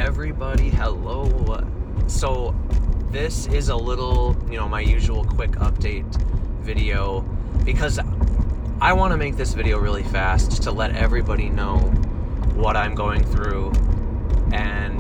everybody? Hello. So this is a little, my usual quick update video because I want to make this video really fast to let everybody know what I'm going through and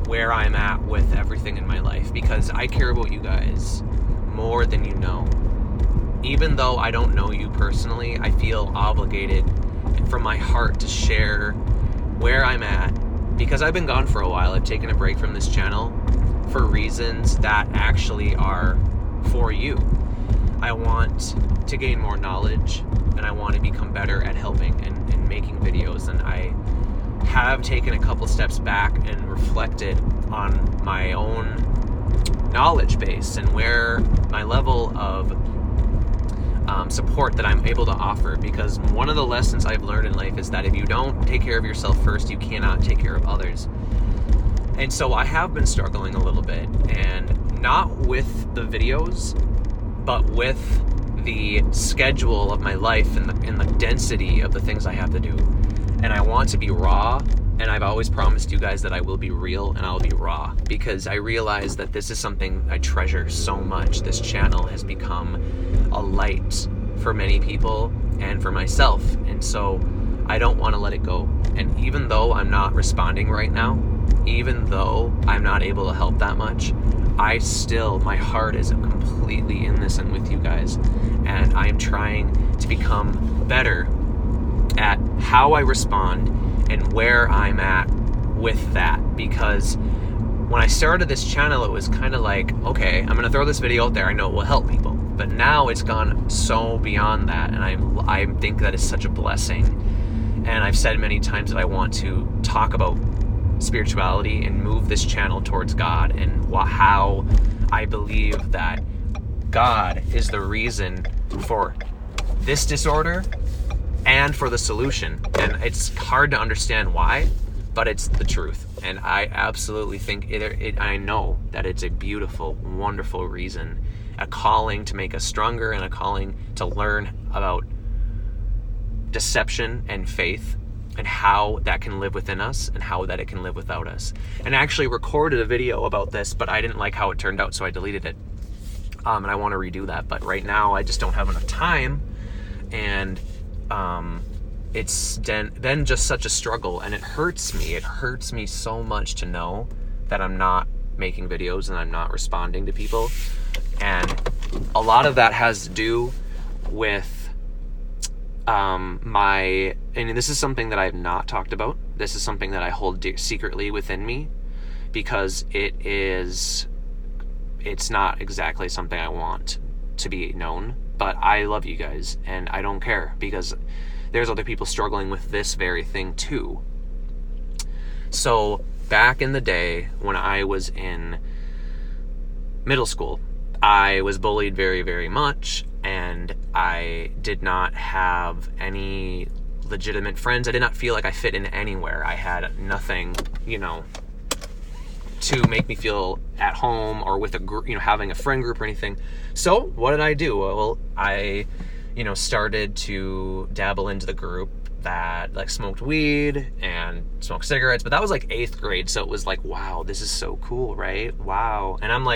where I'm at with everything in my life, because I care about you guys more than you know. Even though I don't know you personally, I feel obligated from my heart to share where I'm at, because I've been gone for a while. I've taken a break from this channel for reasons that actually are for you. I want to gain more knowledge, and I want to become better at helping and making videos, and I have taken a couple steps back and reflected on my own knowledge base and where my level of support that I'm able to offer, because one of the lessons I've learned in life is that if you don't take care of yourself first, you cannot take care of others. And so I have been struggling a little bit, and not with the videos, but with the schedule of my life and the density of the things I have to do. And I want to be raw, and I've always promised you guys that I will be real and I'll be raw, because I realize that this is something I treasure so much. This channel has become a light for many people and for myself, and so I don't want to let it go. And even though I'm not responding right now, even though I'm not able to help that much, my heart is completely in this and with you guys, and I'm trying to become better at how I respond and where I'm at with that. Because when I started this channel, it was kind of like, okay, I'm gonna throw this video out there, I know it will help people. But now it's gone so beyond that, and I think that is such a blessing. And I've said many times that I want to talk about spirituality and move this channel towards God, and how I believe that God is the reason for this disorder and for the solution. And it's hard to understand why, but it's the truth. And I absolutely think I know that it's a beautiful, wonderful reason, a calling to make us stronger, and a calling to learn about deception and faith, and how that can live within us and how that it can live without us. And I actually recorded a video about this, but I didn't like how it turned out, so I deleted it. And I want to redo that, but right now I just don't have enough time, and it's been just such a struggle, and it hurts me so much to know that I'm not making videos and I'm not responding to people. And a lot of that has to do with and this is something that I've not talked about. This is something that I hold secretly within me, because it's not exactly something I want to be known. But I love you guys, and I don't care, because there's other people struggling with this very thing too. So back in the day when I was in middle school, I was bullied very, very much, and I did not have any legitimate friends. I did not feel like I fit in anywhere. I had nothing, to make me feel at home or with a group, having a friend group or anything. So what did I do? Well, I, started to dabble into the group that smoked weed and smoked cigarettes, but that was 8th grade. So it was wow, this is so cool, right? Wow. And I'm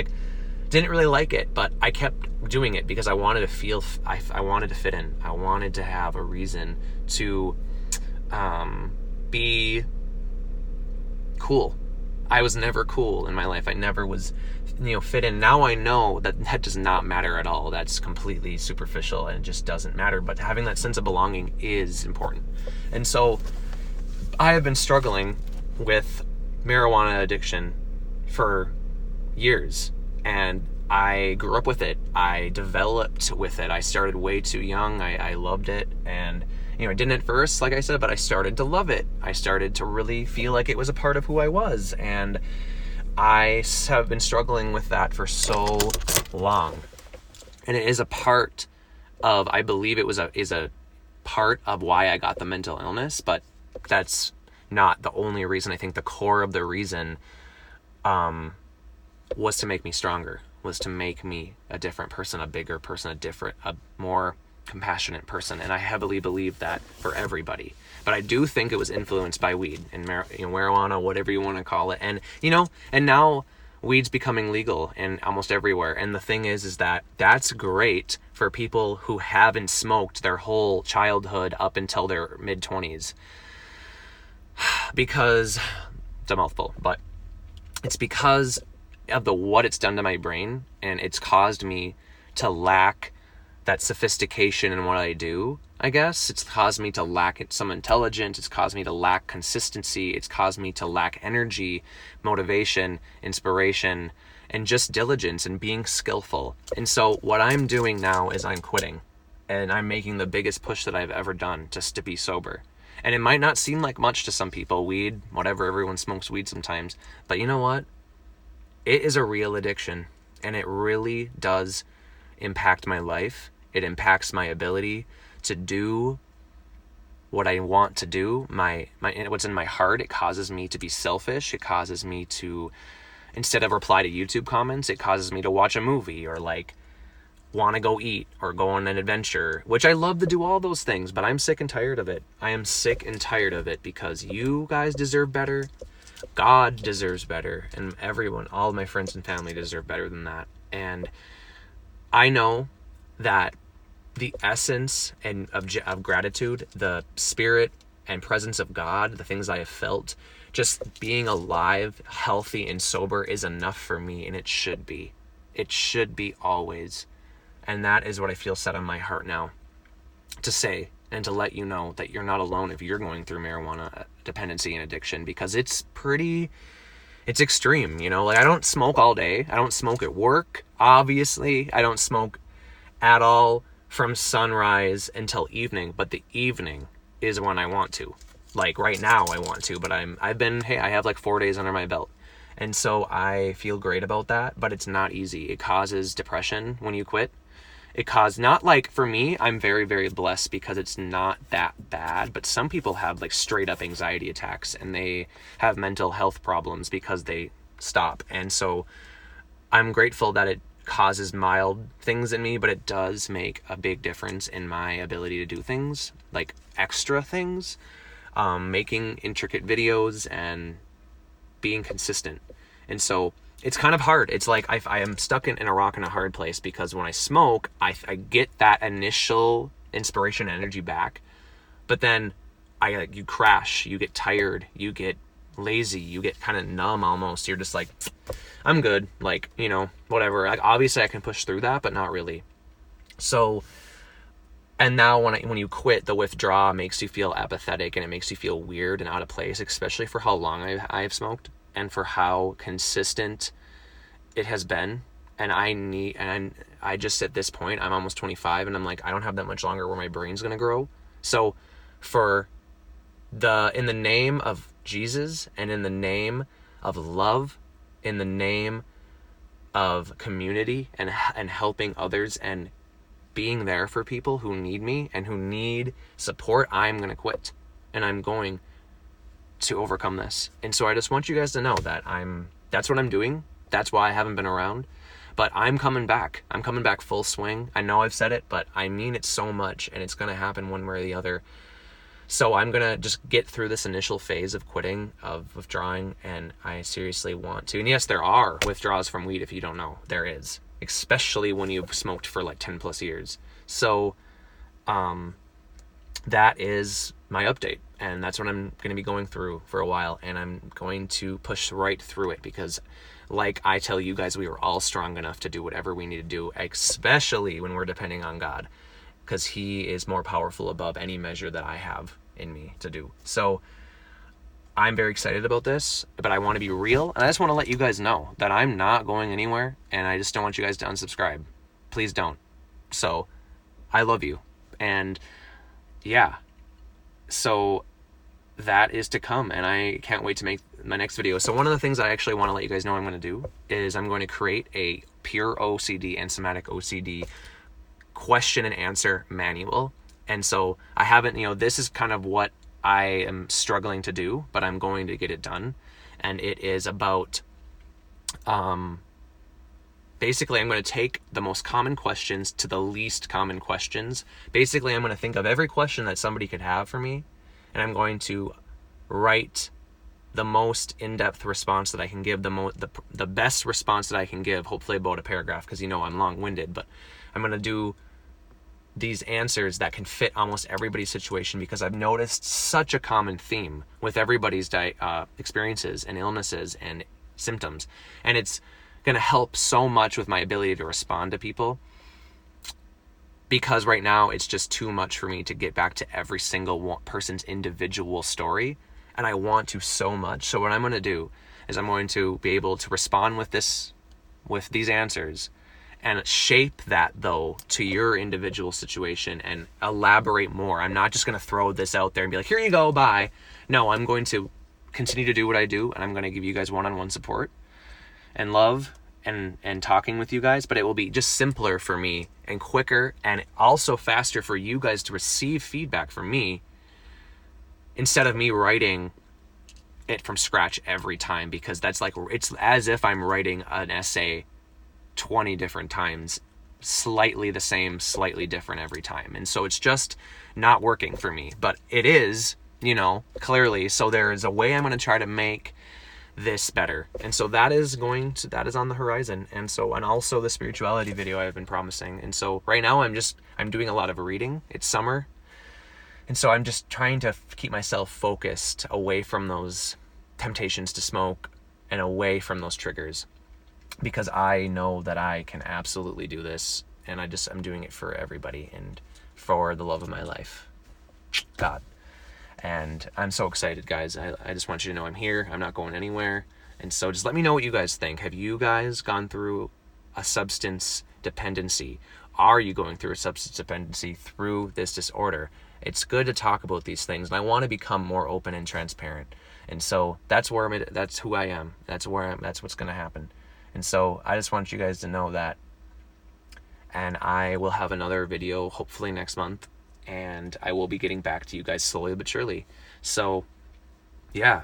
didn't really like it, but I kept doing it because I wanted to I wanted to fit in. I wanted to have a reason to be cool. I was never cool in my life. I never was, fit in. Now I know that does not matter at all. That's completely superficial, and it just doesn't matter. But having that sense of belonging is important. And so I have been struggling with marijuana addiction for years, and I grew up with it. I developed with it. I started way too young. I loved it, and I didn't at first, like I said, but I started to love it. I started to really feel like it was a part of who I was, and I have been struggling with that for so long. And it is a part of, I believe is a part of why I got the mental illness, but that's not the only reason. I think the core of the reason was to make me stronger, was to make me a different person, a bigger person, a more compassionate person, and I heavily believe that for everybody. But I do think it was influenced by weed and marijuana, whatever you want to call it. And and now weed's becoming legal in almost everywhere. And the thing is that that's great for people who haven't smoked their whole childhood up until their mid-20s. Because it's a mouthful, but it's because of what it's done to my brain, and it's caused me to lack that sophistication in what I do. I guess it's caused me to lack some intelligence. It's caused me to lack consistency. It's caused me to lack energy, motivation, inspiration, and just diligence and being skillful. And so what I'm doing now is I'm quitting, and I'm making the biggest push that I've ever done just to be sober. And it might not seem like much to some people, weed, whatever, everyone smokes weed sometimes. But you know what? It is a real addiction, and it really does impact my life. It impacts my ability to do what I want to do, my what's in my heart. It causes me to be selfish. It causes me to, instead of reply to YouTube comments, it causes me to watch a movie or like want to go eat or go on an adventure, which I love to do all those things, but I'm sick and tired of it. I am sick and tired of it because you guys deserve better. God deserves better, and everyone, all of my friends and family deserve better than that. And I know that the essence and of gratitude, the spirit and presence of God, the things I have felt, just being alive, healthy, and sober is enough for me, and it should be. It should be always. And that is what I feel set on my heart now to say and to let you know that you're not alone if you're going through marijuana dependency and addiction, because it's extreme, Like, I don't smoke all day. I don't smoke at work, obviously. I don't smoke at all from sunrise until evening, but the evening is when I want to. Like right now I want to, but I have like 4 days under my belt. And so I feel great about that, but it's not easy. It causes depression when you quit. It caused, not like, for me, I'm very, very blessed because it's not that bad, but some people have like straight up anxiety attacks and they have mental health problems because they stop. And so I'm grateful that it causes mild things in me, but it does make a big difference in my ability to do things, like extra things, making intricate videos and being consistent. And so it's kind of hard. It's like I am stuck in a rock and a hard place, because when I smoke, I get that initial inspiration and energy back, but then you crash, you get tired, you get lazy, you get kind of numb almost. You're just like, I'm good, like, whatever. Like, obviously I can push through that, but not really. So, and now when you quit, the withdrawal makes you feel apathetic, and it makes you feel weird and out of place, especially for how long I've smoked and for how consistent it has been. And I just, at this point, I'm almost 25, and I'm like, I don't have that much longer where my brain's going to grow. So in the name of Jesus, and in the name of love, in the name of community and helping others and being there for people who need me and who need support, I'm going to quit, and I'm going to overcome this. And so I just want you guys to know that that's what I'm doing. That's why I haven't been around, but I'm coming back. I'm coming back full swing. I know I've said it, but I mean it so much, and it's going to happen one way or the other. So I'm going to just get through this initial phase of quitting, of withdrawing, and I seriously want to. And yes, there are withdrawals from weed, if you don't know. There is, especially when you've smoked for like 10 plus years. So that is my update, and that's what I'm going to be going through for a while, and I'm going to push right through it, because like I tell you guys, we are all strong enough to do whatever we need to do, especially when we're depending on God, because he is more powerful above any measure that I have in me to do. So I'm very excited about this, but I want to be real, and I just want to let you guys know that I'm not going anywhere, and I just don't want you guys to unsubscribe. Please don't. So I love you, and yeah, so that is to come, and I can't wait to make my next video. So one of the things I actually want to let you guys know I'm going to do is I'm going to create a pure OCD and somatic OCD question and answer manual. And so I haven't, this is kind of what I am struggling to do, but I'm going to get it done. And it is about basically, I'm going to take the most common questions to the least common questions. Basically, I'm going to think of every question that somebody could have for me, and I'm going to write the most in-depth response that I can give, the best response that I can give, hopefully about a paragraph, because I'm long-winded, but I'm going to do these answers that can fit almost everybody's situation, because I've noticed such a common theme with everybody's experiences and illnesses and symptoms, and it's going to help so much with my ability to respond to people, because right now it's just too much for me to get back to every single person's individual story, and I want to so much. So what I'm going to do is I'm going to be able to respond with these answers, and shape that though to your individual situation and elaborate more. I'm not just going to throw this out there and be like, here you go, bye. No, I'm going to continue to do what I do, and I'm going to give you guys one-on-one support and love and talking with you guys, but it will be just simpler for me and quicker, and also faster for you guys to receive feedback from me, instead of me writing it from scratch every time, because that's like, it's as if I'm writing an essay 20 different times, slightly the same, slightly different every time. And so it's just not working for me, but it is, clearly. So there is a way I'm going to try to make this better. And so that is on the horizon. And also the spirituality video I've been promising. And so right now I'm doing a lot of reading. It's summer. And so I'm just trying to keep myself focused away from those temptations to smoke and away from those triggers, because I know that I can absolutely do this, and I'm doing it for everybody and for the love of my life, God. And I'm so excited, guys. I just want you to know I'm here. I'm not going anywhere. And so just let me know what you guys think. Have you guys gone through a substance dependency? Are you going through a substance dependency through this disorder? It's good to talk about these things, and I want to become more open and transparent. And so that's who I am. That's what's going to happen. And so I just want you guys to know that. And I will have another video hopefully next month, and I will be getting back to you guys slowly but surely. So yeah,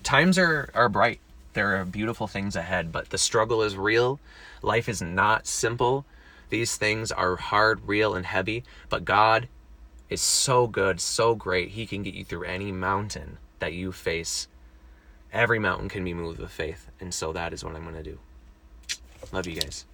times are bright. There are beautiful things ahead, but the struggle is real. Life is not simple. These things are hard, real, and heavy, but God is so good, so great. He can get you through any mountain that you face. Every mountain can be moved with faith. And so that is what I'm going to do. Love you guys.